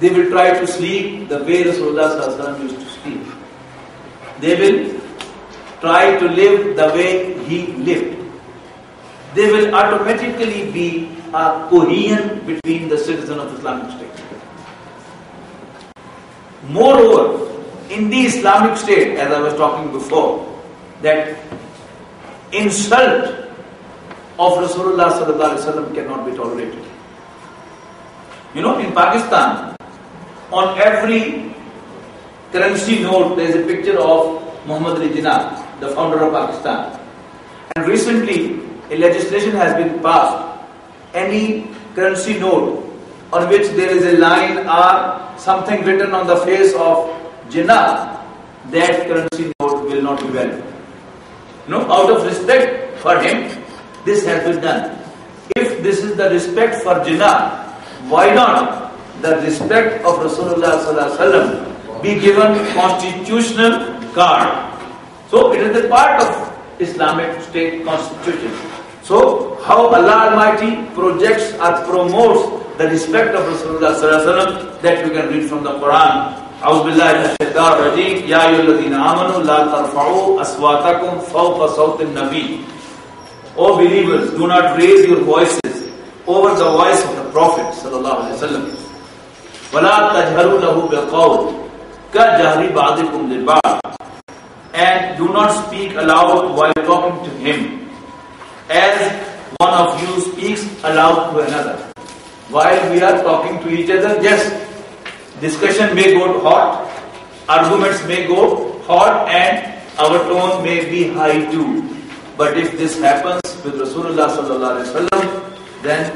They will try to sleep the way Rasulullah sallallahu alaihi wasallam used to sleep. They will try to live the way he lived. They will automatically be a cohesion between the citizen of Islamic State. Moreover, in the Islamic State, as I was talking before, that insult of Rasulullah sallallahu alaihi wasallam cannot be tolerated. You know, in Pakistan, on every currency note, there is a picture of Muhammad Ali Jinnah, the founder of Pakistan. And recently, a legislation has been passed. Any currency note on which there is a line or something written on the face of Jinnah, that currency note will not be valid. You know, out of respect for him, this has been done. If this is the respect for Jinnah, why not the respect of Rasulullah sallallahu alaihi wasallam be given constitutional card? So it is a part of Islamic State constitution. So how Allah Almighty projects or promotes the respect of Rasulullah sallallahu alaihi wasallam, that we can read from the Quran. أعوذ بالله من الشيطان الرجيم يا أيها الذين آمنوا لا ترفعوا أصواتكم فوق صوت النبي. O believers, do not raise your voices over the voice of the Prophet sallallahu alaihi wasallam. ولا تجهروا له بالقول كجهر بعضكم لبعض. And do not speak aloud while talking to him, as one of you speaks aloud to another. While we are talking to each other, yes, discussion may go hot, arguments may go hot, and our tone may be high too. But if this happens with Rasulullah sallallahu alaihi wasallam, then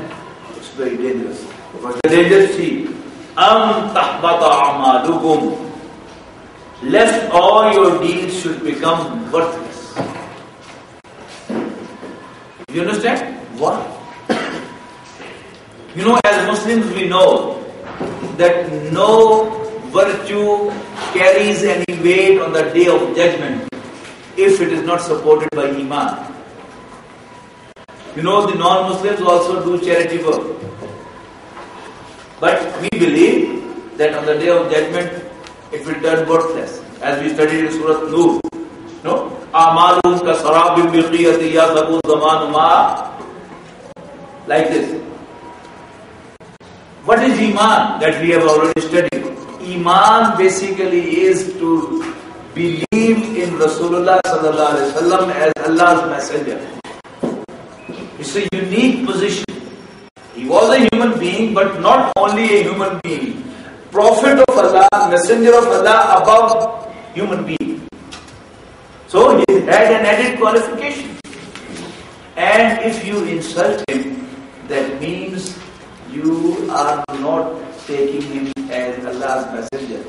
it's very dangerous. Because the danger, see, tahbata a'malukum, lest all your deeds should become worthless. You understand? Why? You know, as Muslims we know that no virtue carries any weight on the day of judgment if it is not supported by Iman. You know, the non-Muslims also do charity work. But we believe that on the day of judgment it will turn worthless. As we studied in Surah Nur, no? A'malun ka sarabim biqiyati yasabu zamanu ma. Like this. What is Iman that we have already studied? Iman basically is to believe in Rasulullah sallallahu alaihi wasallam as Allah's messenger. It's a unique position. He was a human being, but not only a human being. Prophet of Allah, messenger of Allah above human being. So he had an added qualification. And if you insult him, that means you are not taking him as Allah's messenger.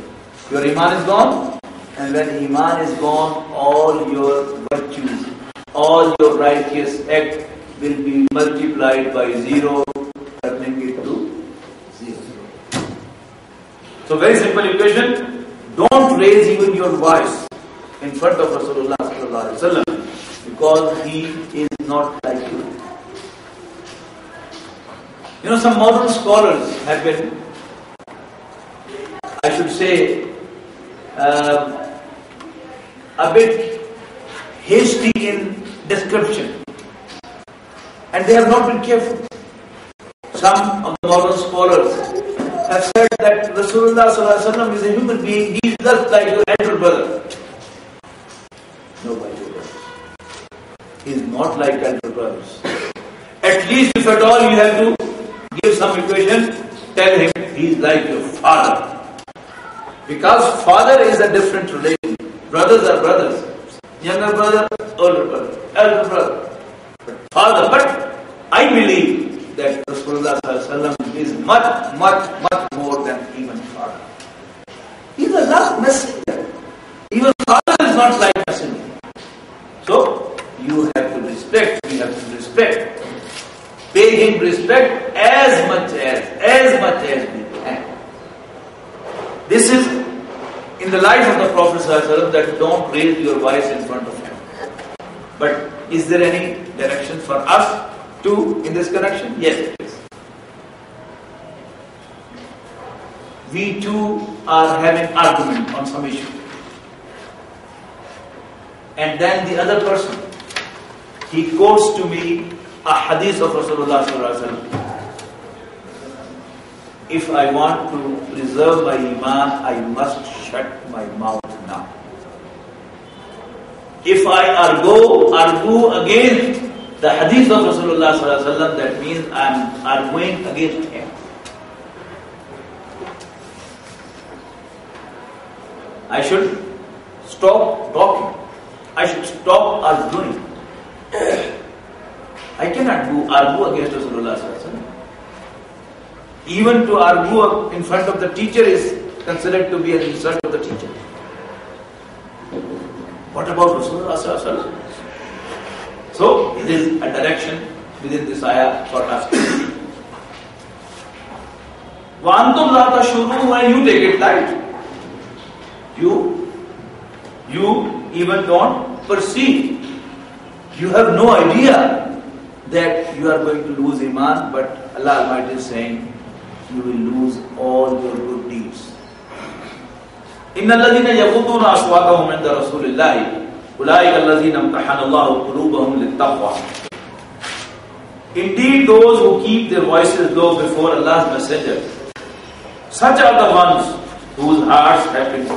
Your Iman is gone, and when Iman is gone, all your virtues, all your righteous act will be multiplied by zero, turning it to zero. So very simple equation, don't raise even your voice in front of Rasulullah sallallahu alaihi wasallam, because he is not like you. You know, some modern scholars have been, I should say, a bit hasty in description, and they have not been careful. Some of the modern scholars have said that Rasulullah sallallahu alaihi wasallam is a human being, he is just like your elder brother. No, my dear brothers. He is not like elder brothers. At least if at all you have to give some equation, tell him he is like your father. Because father is a different relation. Brothers are brothers. Younger brother, older brother, elder brother. But father, but I believe that Rasulullah sallallahu alaihi wasallam is much more than even father. He is Allah's messenger. Even father is not like messenger. So you have to respect, we have to respect. Pay him respect as much as we can. This is in the life of the Prophet ﷺ, that don't raise your voice in front of him. But is there any direction for us to in this connection? Yes, it is. we two are having argument on some issue. And then the other person, he quotes to me a hadith of Rasulullah sallallahu alaihi wasallam. If I want to preserve my iman, I must shut my mouth now. If I argue against the hadith of Rasulullah sallallahu alaihi wasallam, that means I am arguing against him. I should stop talking. I should stop arguing. I cannot argue against Rasulullah sallallahu alaihi wasallam. Even to argue in front of the teacher is considered to be an insult of the teacher. What about Rasulullah sallallahu alaihi wasallam? So it is a direction within this ayah for us. وَأَنْتُمْ لَا تَشْعُرُونَ, when you take it light. You even don't perceive. You have no idea that you are going to lose iman, but Allah Almighty is saying you will lose all your good deeds. إِنَّ الَّذِينَ يَغُضُّونَ أَصْوَاتَهُمْ عِنْدَ رَسُولِ اللَّهِ أُولَٰئِكَ الَّذِينَ امْتَحَنَ اللَّهُ قُلُوبَهُمْ لِلتَّقْوَىٰ. Indeed, those who keep their voices low before Allah's Messenger, such are the ones whose hearts have been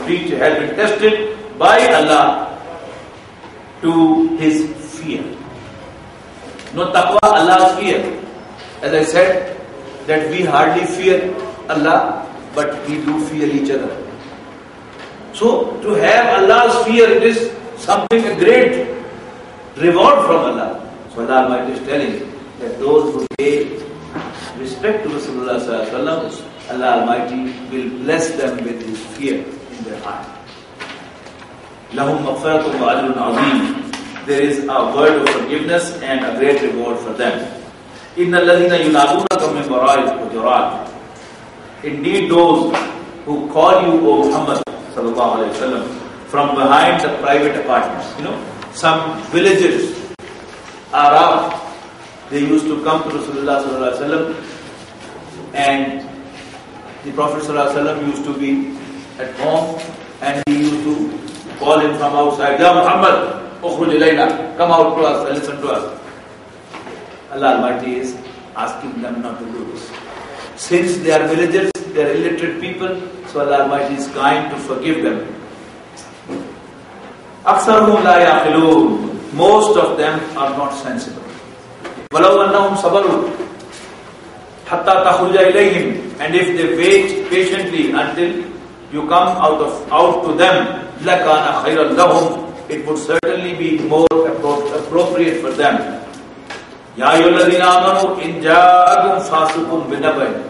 tested by Allah to His fear. No taqwa, Allah's fear. As I said, that we hardly fear Allah, but we do fear each other. So, to have Allah's fear, it is something, a great reward from Allah. So Allah Almighty is telling that those who pay respect to Rasulullah sallallahu alaihi wasallam, Allah Almighty will bless them with His fear in their heart. لَهُمْ مَغْفِرَةٌ وَأَجْرٌ عَظِيمٌ. There is a word of forgiveness and a great reward for them. إِنَّ الَّذِينَ يُنَادُونَكَ مِنْ وَرَاءِ الْحُجُرَاتِ. Indeed, those who call you, O Muhammad sallallahu alaihi wasallam, from behind the private apartments. Some villages, Arab, they used to come to Rasulullah sallallahu alaihi wasallam, and the Prophet sallallahu alaihi wasallam used to be at home, and he used to call him from outside, Ya Muhammad, ukhruj ilayna, come out to us and listen to us. Allah Almighty is asking them not to do this. Since they are villagers, they are illiterate people, so Allah Almighty is kind to forgive them. أَكْثَرُهُمْ لَا يَعْقِلُونَ. Most of them are not sensible. وَلَوْ أَنَّهُمْ صَبَرُوا حَتَّى تَخْرُجَ إِلَيْهِمْ. And if they wait patiently until you come out to them, لَكَانَ خَيْرًا لَهُمْ. It would certainly be more appropriate for them. يَا أَيُّهَا الَّذِينَ آمَنُوا إِنْ جَاءَكُمْ فَاسِقٌ بِنَبَإٍ.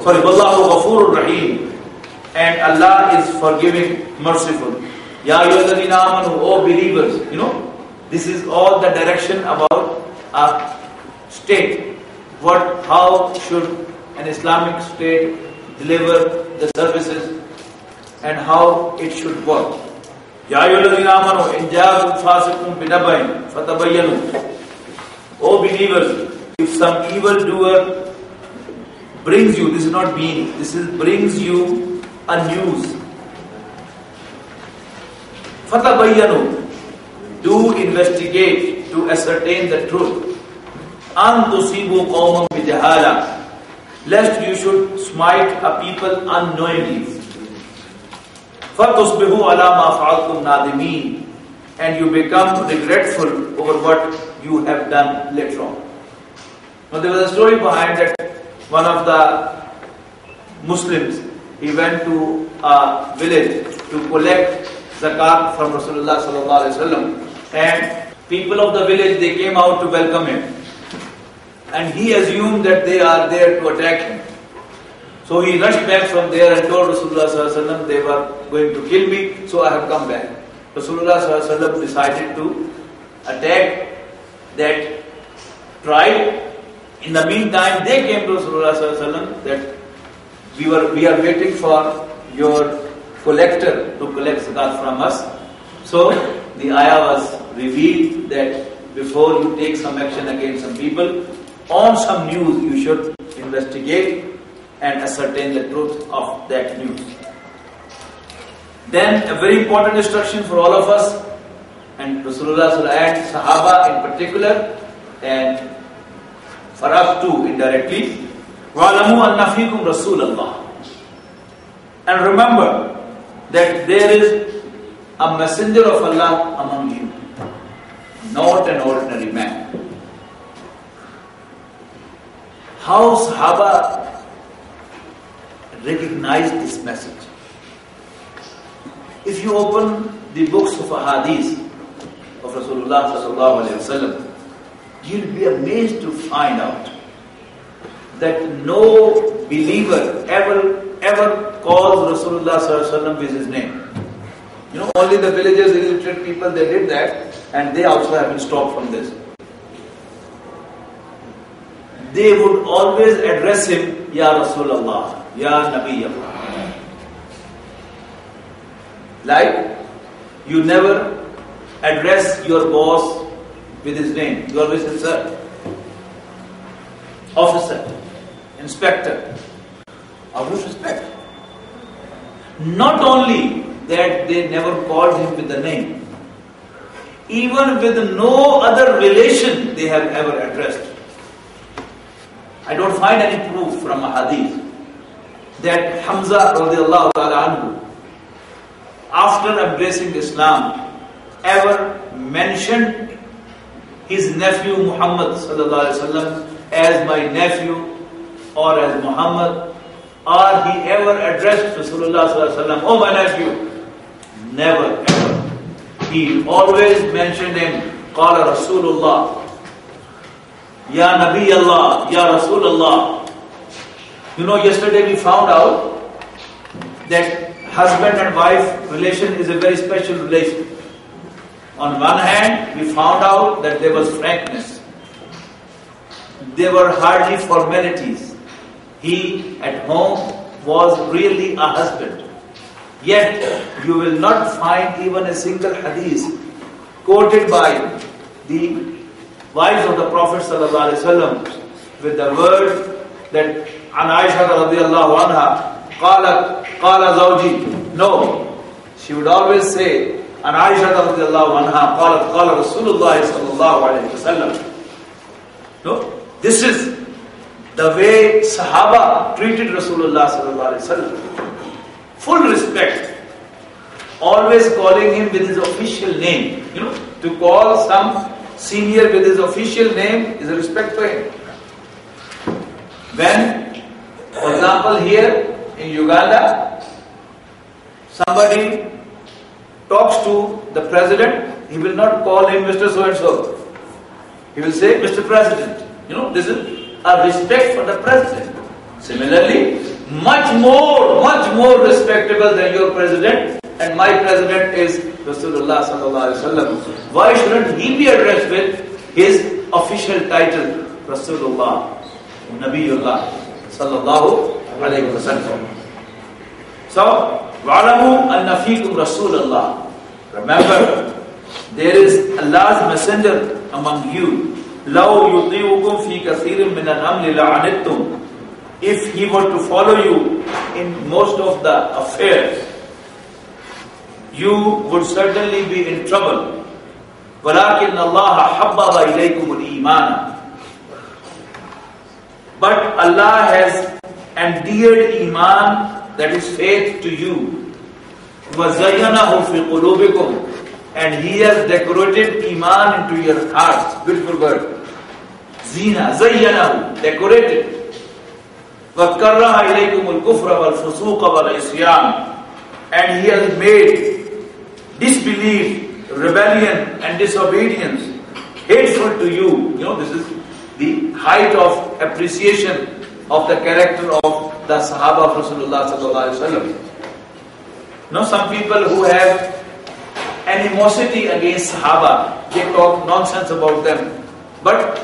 وَاللَّهُ غَفُورٌ رَحِيمٌ. And Allah is forgiving, merciful. Ya ayyuhalladhina amanu, O believers. This is all the direction about a state. How should an Islamic state deliver the services and how it should work. Ya ayyuhalladhina amanu in ja'akum fasiqun binaba'in fatabayyanu. O believers, if some evildoer brings you, this is not being, this is brings you a news. Fatabayyanu, do investigate to ascertain the truth. An tusibu qawman bijahala, lest you should smite a people unknowingly. Fatusbihu ala ma fa'altum nadimin, and you become regretful over what you have done later on. Now there was a story behind that. One of the Muslims, he went to a village to collect zakat from Rasulullah sallallahu alaihi wasallam, and people of the village, they came out to welcome him, and he assumed that they are there to attack him. So he rushed back from there and told Rasulullah sallallahu alaihi wasallam, they were going to kill me, so I have come back. Rasulullah sallallahu alaihi wasallam decided to attack that tribe. In the meantime, they came to Rasulullah sallallahu alaihi wasallam that we are waiting for your collector to collect zakat from us. So the ayah was revealed that before you take some action against some people, on some news you should investigate and ascertain the truth of that news. Then a very important instruction for all of us, and Rasulullah and Sahaba in particular, and for us too indirectly, وَعْلَمُوا أَنَّ فِيكُمْ رَسُولَ اللَّهِ. And remember that there is a messenger of Allah among you, not an ordinary man. How Sahaba recognized this message? If you open the books of Ahadith of Rasulullah sallallahu alaihi wasallam, you'll be amazed to find out that no believer ever calls Rasulullah sallallahu alaihi wasallam with his name. You know, only the villagers, illiterate people, they did that, and they also have been stopped from this. They would always address him, Ya Rasulullah, Ya Nabi Allah. Like, you never address your boss with his name. You always say, sir, officer, inspector. Out of respect. Not only that they never called him with the name, even with no other relation they have ever addressed. I don't find any proof from a hadith that Hamza radiallahu ta'ala anhu, after embracing Islam, ever mentioned his nephew Muhammad sallallahu alaihi wasallam as my nephew or as Muhammad, or he ever addressed Rasulullah sallallahu alaihi wasallam, oh my nephew. Never ever. He always mentioned him, Qala Rasulullah, Ya Nabi Allah, Ya Rasulullah. You know, yesterday we found out that husband and wife relation is a very special relation. On one hand, we found out that there was frankness. There were hardly formalities. He at home was really a husband. Yet, you will not find even a single hadith quoted by the wives of the Prophet ﷺ with the word that An Aisha radiallahu anha qala zawji. No, she would always say An Aisha radiallahu anha qala Rasulullah sallallahu alayhi wasallam. No, this is the way Sahaba treated Rasulullah sallallahu alayhi wasallam. Full respect. Always calling him with his official name. You know, to call some senior with his official name is a respect for him. When, for example, here in Uganda, somebody talks to the president, he will not call him Mr. So-and-so. He will say, Mr. President. You know, this is a respect for the president. Similarly, much more respectable than your president, and my president is Rasulullah sallallahu alaihi wasallam. Why shouldn't he be addressed with his official title, Rasulullah, Nabiullah sallallahu alaihi wasallam? So, wa'alamu anna fikum Rasulullah. Remember, there is Allah's messenger among you. Law yuti'ukum fi kathirin min al-amri la'anittum. If he were to follow you in most of the affairs, you would certainly be in trouble. وَلَكِنَّ اللَّهَ حَبَّبَ إِلَيْكُمُ الْإِيمَانَ. But Allah has endeared Iman, that is faith, to you. وَزَيَّنَهُ فِي قُلُوبِكُمْ. And He has decorated Iman into your hearts. Beautiful word. Zina, zayyanahu, decorated. وَكَرَّهَ إِلَيْكُمُ الْكُفْرَ وَالْفُسُوقَ وَالْعِصْيَانَ. And He has made disbelief, rebellion and disobedience hateful to you. You know, this is the height of appreciation of the character of the Sahaba of Rasulullah sallallahu alaihi wasallam. You know, some people who have animosity against Sahaba, they talk nonsense about them. But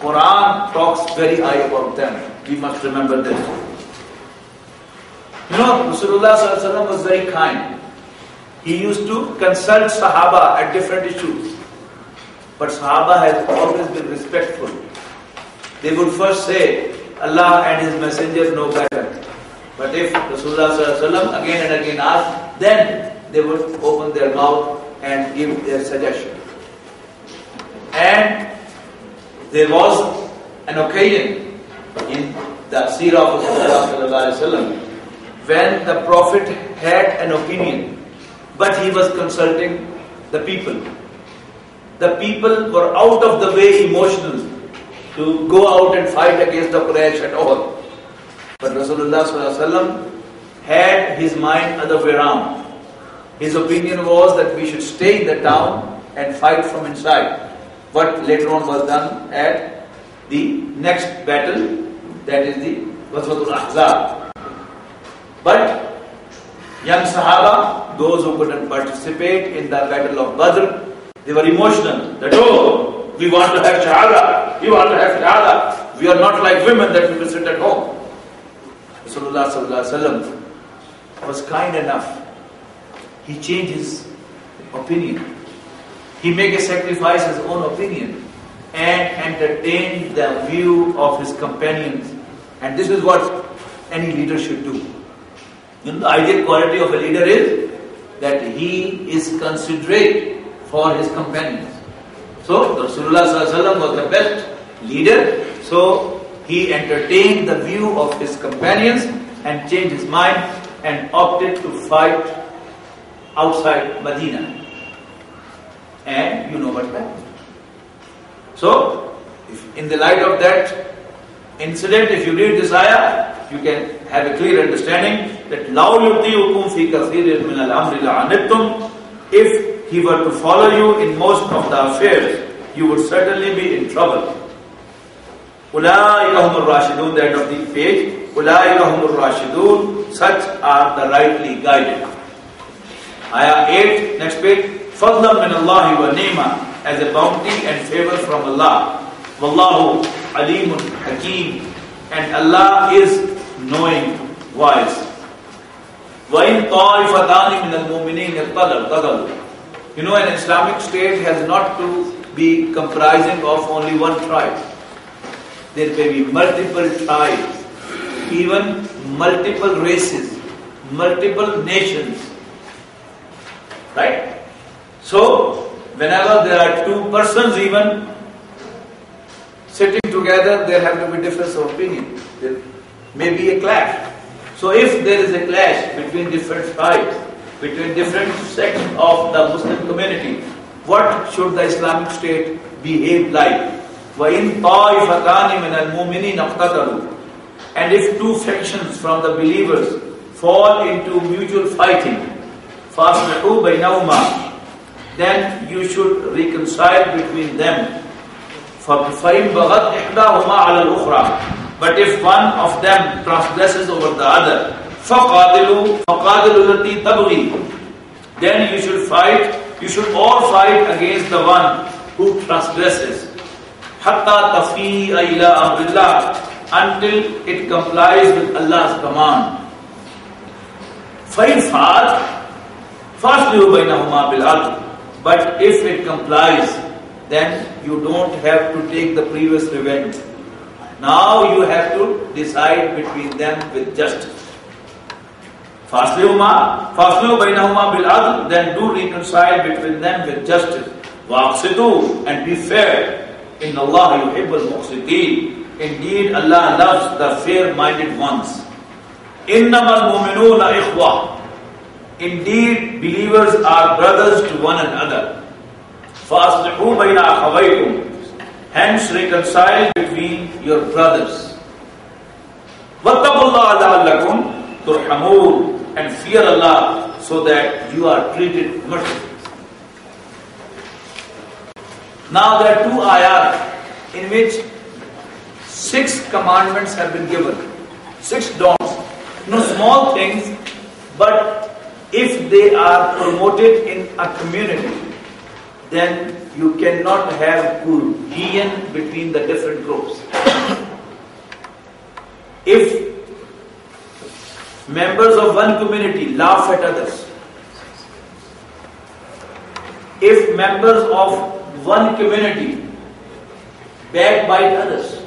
Quran talks very high about them. We must remember this. You know, Rasulullah sallallahu alaihi wasallam was very kind. He used to consult Sahaba at different issues. But Sahaba has always been respectful. They would first say, Allah and His Messenger know better. But if Rasulullah again and again asked, then they would open their mouth and give their suggestion. And there was an occasion in the seerah of Rasulullah when the Prophet had an opinion, but he was consulting the people. The people were out of the way emotional to go out and fight against the Quraysh at all. But Rasulullah had his mind other way around. His opinion was that we should stay in the town and fight from inside. What later on was done at the next battle, that is the Ghazwatul Ahzab. But young Sahaba, those who couldn't participate in the battle of Badr, they were emotional. That, oh, we want to have shahada, we want to have shahada. We are not like women that we will sit at home. Rasulullah was kind enough. He changed his opinion. He made a sacrifice his own opinion and entertained the view of his companions. And this is what any leader should do. You know, the ideal quality of a leader is that he is considerate for his companions. So Rasulullah was the best leader. So he entertained the view of his companions and changed his mind and opted to fight outside Medina. And you know what happened. So, in the light of that incident, if you read this ayah, you can have a clear understanding that لَوْ يُطِيعُكُمْ فِي كَثِيرٍ مِنَ الْأَمْرِ لَعَنِتُّمْ. If he were to follow you in most of the affairs, you would certainly be in trouble. أُولَٰئِكَ هُمُ الرَّاشِدُونَ, the end of the page. أُولَٰئِكَ هُمُ الرَّاشِدُونَ, such are the rightly guided. Ayah 8, next page. فَضْلًا مِنَ اللَّهِ وَنِعْمًا, as a bounty and favor from Allah. وَاللَّهُ عَلِيمٌ حَكِيمٌ, and Allah is knowing, wise. وَإِن طَائِفَتَانِ مِنَ الْمُؤْمِنِينَ اقْتَتَلُوا. You know, an Islamic state has not to be comprising of only one tribe. There may be multiple tribes, even multiple races, multiple nations. Right? So, whenever there are two persons even sitting together, there have to be difference of opinion. There may be a clash. So if there is a clash between different tribes, between different sects of the Muslim community, what should the Islamic State behave like? وَإِن طَائِفَتَانِ مِنَ الْمُؤْمِنِينَ اقْتَتَلُوا. And if two factions from the believers fall into mutual fighting, فَأَصْلِحُوا بَيْنَهُمَا, then you should reconcile between them. فَإِن بَغَتْ إِحْدَاهُمَا عَلَى الْأُخْرَى. But if one of them transgresses over the other, فَقَاتِلُوا الَّتِي تَبْغِي, then you should all fight against the one who transgresses. حَتَّى تَفِيءَ إِلَىٰ أَمْرِ اللَّهِ, until it complies with Allah's command. فَإِنْ فَعَلْ فَأَصْلِحُوا بَيْنَهُمَا بِالْعَدْلِ. But if it complies, then you don't have to take the previous revenge. Now you have to decide between them with justice. فَأَصْلِحُوا بَيْنَهُمَا بِالْعَدْلِ, then do reconcile between them with justice. وَأَقْسِطُوا, and be fair. إِنَّ اللَّهَ يُحِبُّ الْمُقْسِطِينَ, indeed Allah loves the fair-minded ones. إِنَّمَا الْمُؤْمِنُونَ إِخْوَةٌ, indeed believers are brothers to one another. فَأَصْلِحُوا بَيْنَ أَخَوَيْكُمْ, hence reconcile between your brothers. وَاتَّقُوا اللَّهَ لَعَلَّكُمْ تُرْحَمُونَ, and fear Allah so that you are treated mercifully. Now there are two ayat in which 6 commandments have been given. 6 don'ts. No small things, but if they are promoted in a community, then you cannot have cohesion between the different groups. If members of one community laugh at others, if members of one community backbite others,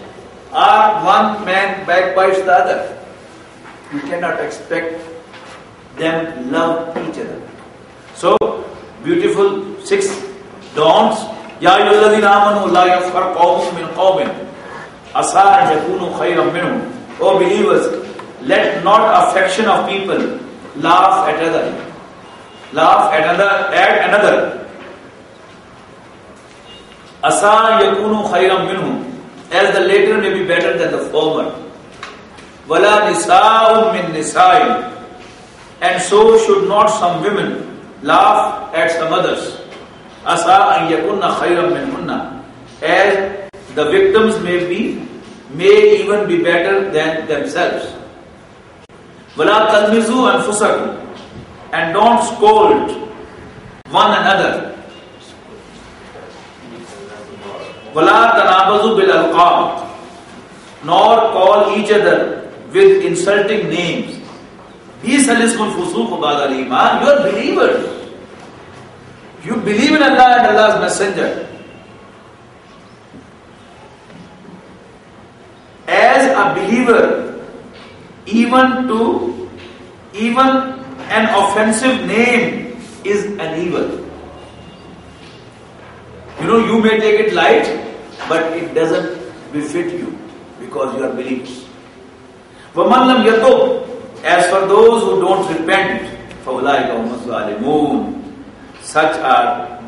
or one man backbites the other, you cannot expect them love each other. So, beautiful 6 don'ts. Ya ayyuhalladhina amanu la yaskhar qawmun min qawmin asa an yakunu khayran minhum. O believers, let not a faction of people laugh at another. Asa an yakunu khayran minhum, as the later may be better than the former. Wala nisa'un min nisa'in, and so should not some women laugh at some others. Asa an yakunna khayran minhunna, as the victims may even be better than themselves. Wala talmizu anfusakum, and don't scold one another. Wala tanabazu bil alqab, nor call each other with insulting names. Bisa lismul fusuq ba'da al-iman. You are believers. You believe in Allah and Allah's Messenger. As a believer, even an offensive name is an evil. You may take it light, but it doesn't befit you because you are believers. وَمَنْ لَمْ يَتُبْ, as for those who don't repent, فَأُولَٰئِكَ هُمُ الظَّالِمُونَ, such are